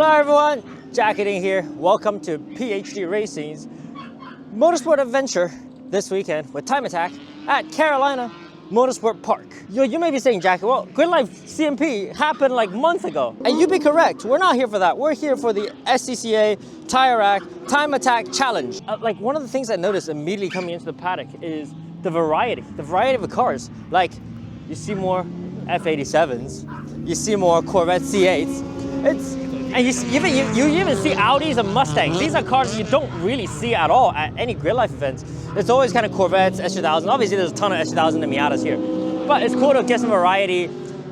Hello everyone, Jacketing here. Welcome to PhD Racing's motorsport adventure this weekend with Time Attack at Carolina Motorsport Park. You may be saying, Jackie, well, Grid Life CMP happened like months ago. And you'd be correct, we're not here for that. We're here for the SCCA Tire Rack Time Attack Challenge. Like one of the things I noticed immediately coming into the paddock is the variety of the cars. Like you see more F87s, you see more Corvette C8s. And you even see Audis and Mustangs. These are cars you don't really see at all at any Grid Life events. It's always kind of Corvettes, S2000s. Obviously, there's a ton of S2000 and Miatas here. But it's cool to get some variety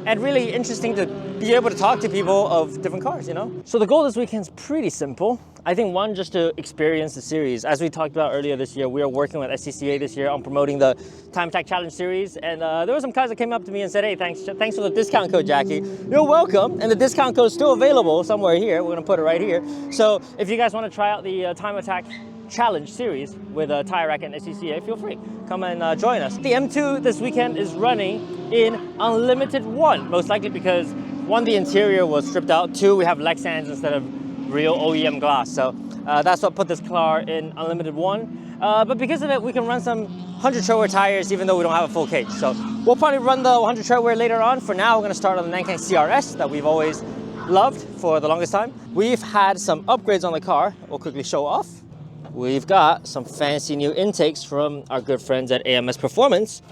and really interesting to be able to talk to people of different cars, you know? So the goal this weekend is pretty simple. I think one, just to experience the series. As we talked about earlier this year, we are working with SCCA this year on promoting the Time Attack Challenge series. And there were some guys that came up to me and said, hey, thanks for the discount code, Jackie. You're welcome. And the discount code is still available somewhere here. We're gonna put it right here. So if you guys wanna try out the Time Attack Challenge series with Tire Rack and SCCA, feel free. Come and join us. The M2 this weekend is running in Unlimited 1, most likely because one, the interior was stripped out. Two, we have Lexans instead of real OEM glass. So that's what put this car in Unlimited 1. But because of it, we can run some 100 tread-wear tires even though we don't have a full cage. So we'll probably run the 100 tread-wear later on. For now, we're gonna start on the Nankang CRS that we've always loved for the longest time. We've had some upgrades on the car. We'll quickly show off. We've got some fancy new intakes from our good friends at AMS Performance.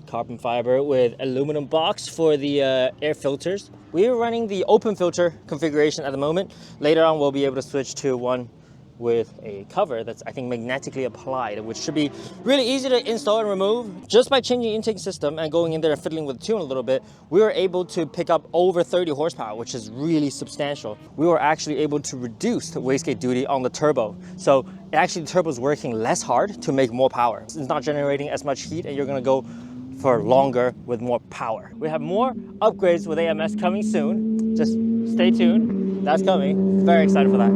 Carbon fiber with aluminum box for the air filters. We're running the open filter configuration at the moment. Later on, we'll be able to switch to one with a cover that's, I think, magnetically applied, which should be really easy to install and remove. Just by changing the intake system and going in there and fiddling with the tune a little bit, we were able to pick up over 30 horsepower, which is really substantial. We were actually able to reduce the wastegate duty on the turbo. So actually, the turbo is working less hard to make more power. It's not generating as much heat, and you're gonna go for longer with more power. We have more upgrades with AMS coming soon. Just stay tuned. That's coming. Very excited for that.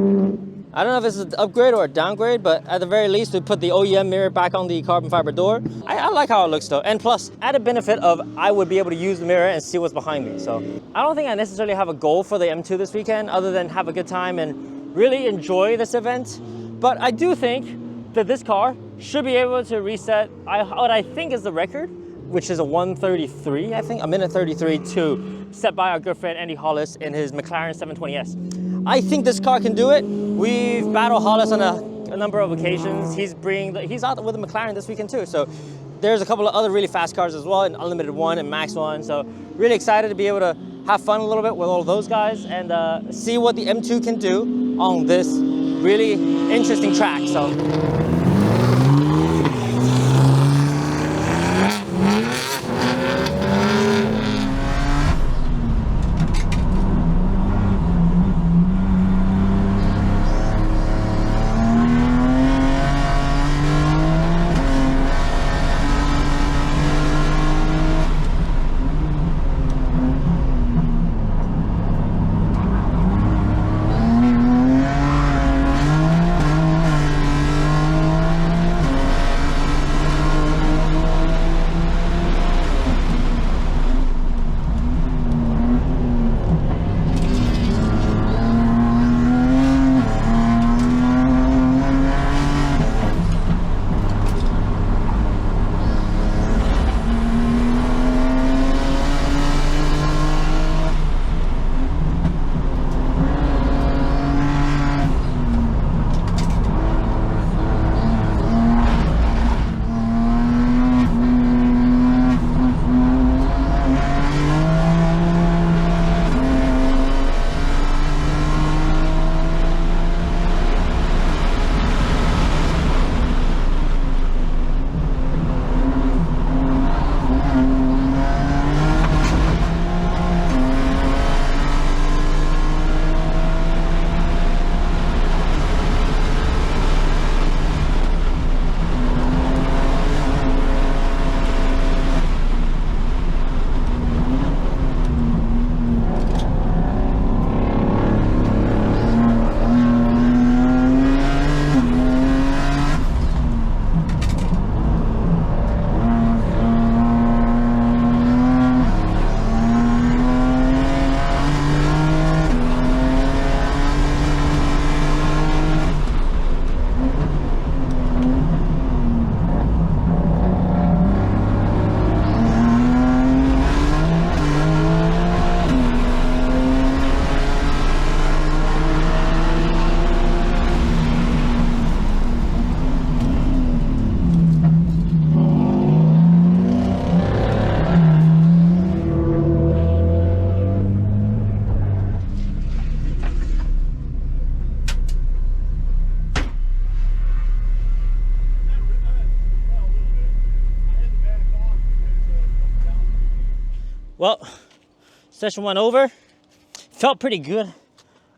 I don't know if it's an upgrade or a downgrade, but at the very least, we put the OEM mirror back on the carbon fiber door. I like how it looks though. And plus, added benefit of I would be able to use the mirror and see what's behind me. So I don't think I necessarily have a goal for the M2 this weekend other than have a good time and really enjoy this event. But I do think that this car should be able to reset what I think is the record, which is a 1:33, I think, a minute 33.2, set by our good friend Andy Hollis in his McLaren 720S. I think this car can do it. We've battled Hollis on a number of occasions. He's out with the McLaren this weekend too. So there's a couple of other really fast cars as well in Unlimited 1 and Max 1. So really excited to be able to have fun a little bit with all of those guys and see what the M2 can do on this really interesting track. So. Well, session went over. Felt pretty good.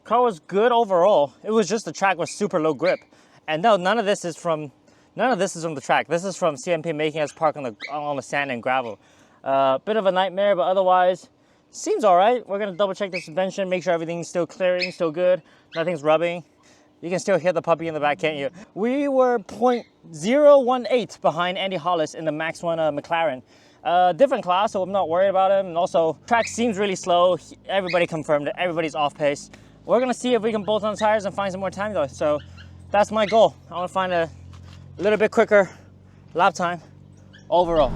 Car was good overall. It was just the track was super low grip. And no, none of this is from the track. This is from CMP making us park on the sand and gravel. Bit of a nightmare, but otherwise seems all right. We're gonna double check the suspension, make sure everything's still clearing, still good, nothing's rubbing. You can still hear the puppy in the back, can't you? We were 0.018 behind Andy Hollis in the Max 1 McLaren. Different class, so I'm not worried about him. And also, track seems really slow. Everybody confirmed it. Everybody's off pace. We're gonna see if we can bolt on tires and find some more time though. So that's my goal. I wanna find a little bit quicker lap time overall.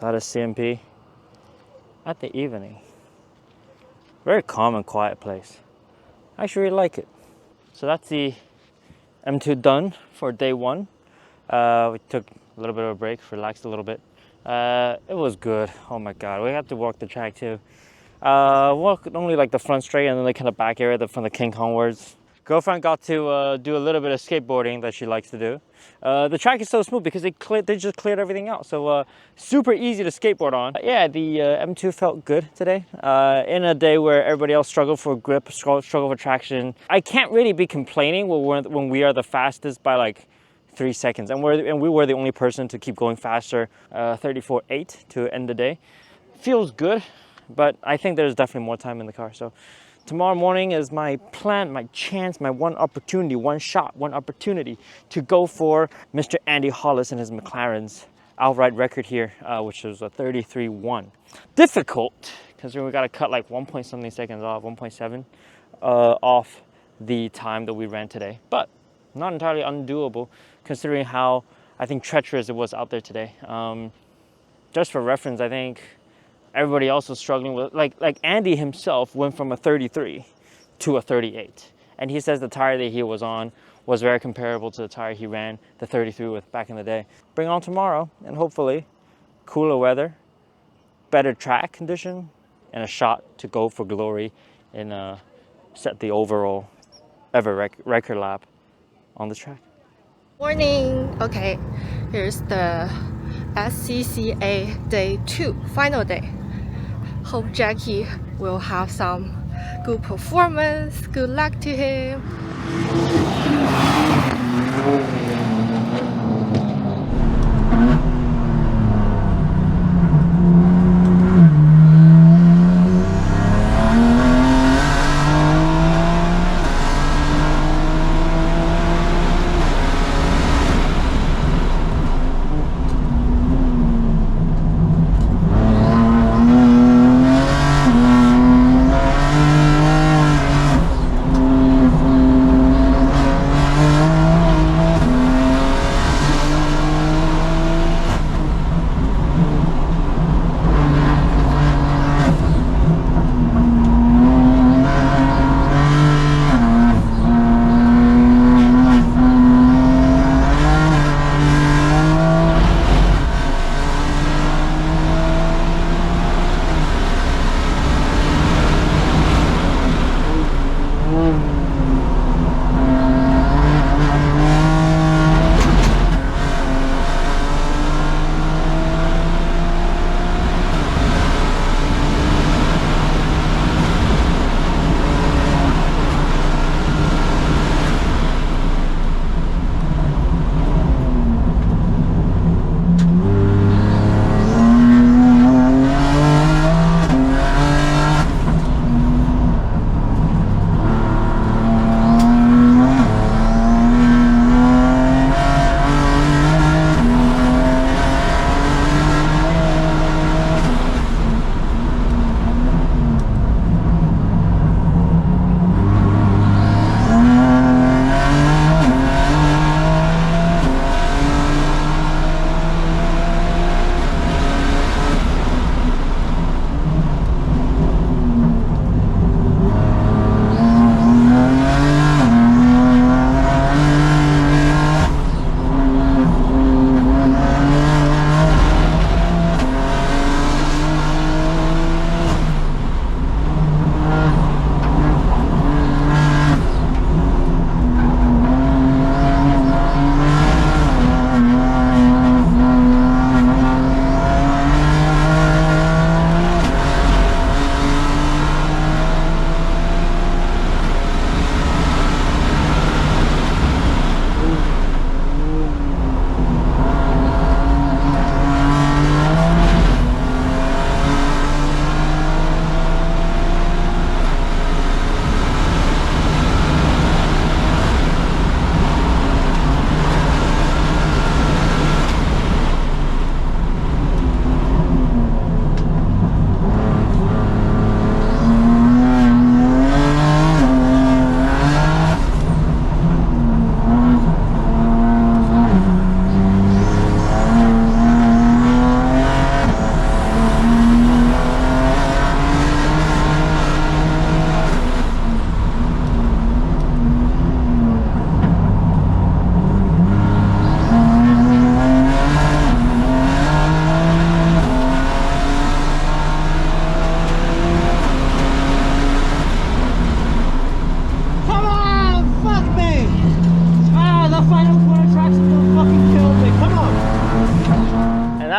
That is CMP at the evening. Very calm and quiet place. I actually really like it. So that's the M2 done for day one. We took a little bit of a break, relaxed a little bit. It was good. Oh my God, we had to walk the track too. Walk only like the front straight and then the kind of back area from the King Kongwards. Girlfriend got to do a little bit of skateboarding that she likes to do. The track is so smooth because they just cleared everything out. So super easy to skateboard on. Yeah, the M2 felt good today. In a day where everybody else struggled for grip, struggled for traction. I can't really be complaining when we are the fastest by like 3 seconds. And we were the only person to keep going faster, 34.8 to end the day. Feels good, but I think there's definitely more time in the car. So tomorrow morning is my plan, my chance, my one opportunity, one shot, one opportunity to go for Mr. Andy Hollis and his McLaren's outright record here, which was a 33.1. Difficult, because we got to cut like 1 point something seconds off, 1.7 off the time that we ran today. But not entirely undoable, considering how, I think, treacherous it was out there today. Just for reference, I think everybody else was struggling with, like Andy himself went from a 33 to a 38. And he says the tire that he was on was very comparable to the tire he ran the 33 with back in the day. Bring on tomorrow, and hopefully cooler weather, better track condition, and a shot to go for glory and set the overall ever record lap on the track. Morning. Okay, here's the SCCA day 2, final day. Hope Jackie will have some good performance. Good luck to him.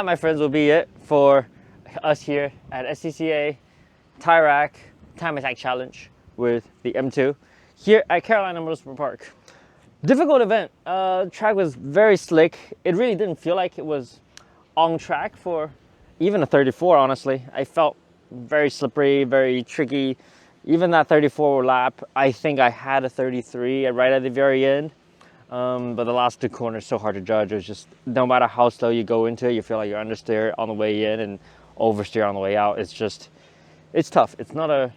that, my friends, will be it for us here at SCCA Tire Rack Time Attack Challenge with the M2 here at Carolina Motorsport Park. Difficult event. Track was very slick. It really didn't feel like it was on track for even a 34, honestly. I felt very slippery, very tricky. Even that 34 lap, I think I had a 33 right at the very end. But the last two corners, so hard to judge. It's just, no matter how slow you go into it, you feel like you're understeer on the way in and oversteer on the way out. It's just, it's tough. It's not a,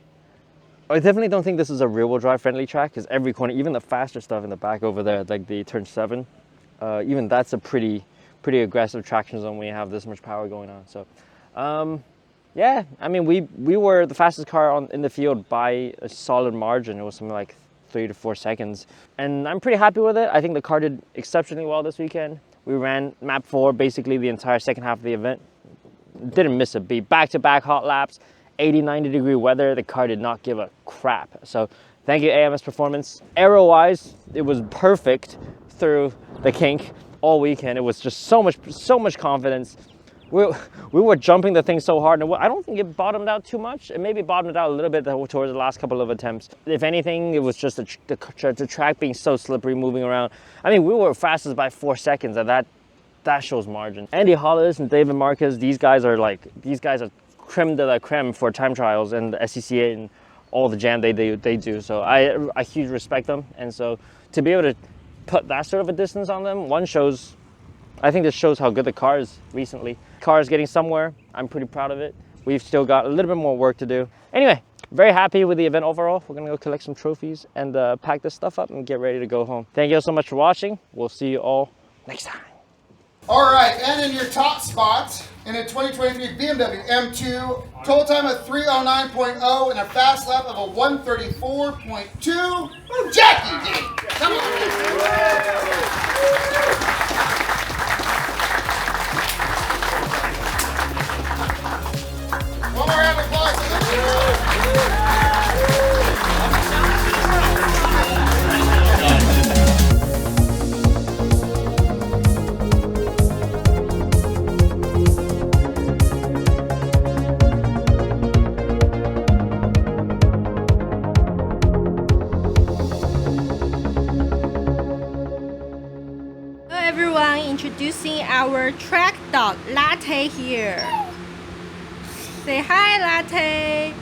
I definitely don't think this is a rear-wheel drive friendly track, because every corner, even the faster stuff in the back over there, like the turn 7, even that's a pretty aggressive traction zone when you have this much power going on. So, yeah, I mean, we were the fastest car in the field by a solid margin. It was something like 3 to 4 seconds, and I'm pretty happy with it. I think the car did exceptionally well this weekend. We ran map 4 basically the entire second half of the event. Didn't miss a beat. Back-to-back hot laps. 80, 90 degree weather, the car did not give a crap. So thank you, AMS Performance. Aero wise, it was perfect through the kink all weekend. It was just so much confidence. We were jumping the thing so hard, and I don't think it bottomed out too much. It maybe bottomed out a little bit towards the last couple of attempts. If anything, it was just the track being so slippery, moving around. I mean, we were fastest by 4 seconds, and that shows margin. Andy Hollis and David Marquez, these guys are creme de la creme for time trials and the SCCA and all the jam they do. So I huge respect them, and so to be able to put that sort of a distance on them, I think this shows how good the car is recently. Car is getting somewhere. I'm pretty proud of it. We've still got a little bit more work to do. Anyway, very happy with the event overall. We're gonna go collect some trophies and pack this stuff up and get ready to go home. Thank you all so much for watching. We'll see you all next time. All right, and in your top spot in a 2023 BMW M2, total time of 309.0 and a fast lap of a 134.2. Jackie D. Come on. One more round of applause. Introducing our track dog Latte here. Say hi, Latte.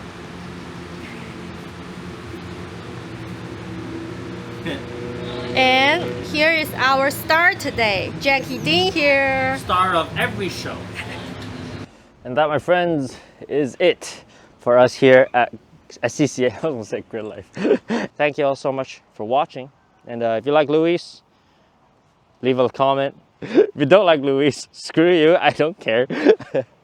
And here is our star today, Jackie Dean here. Star of every show. And that, my friends, is it for us here at SCCA. I was gonna say Grid Life. Thank you all so much for watching. And if you like Luis, leave a comment. If you don't like Luis, screw you, I don't care.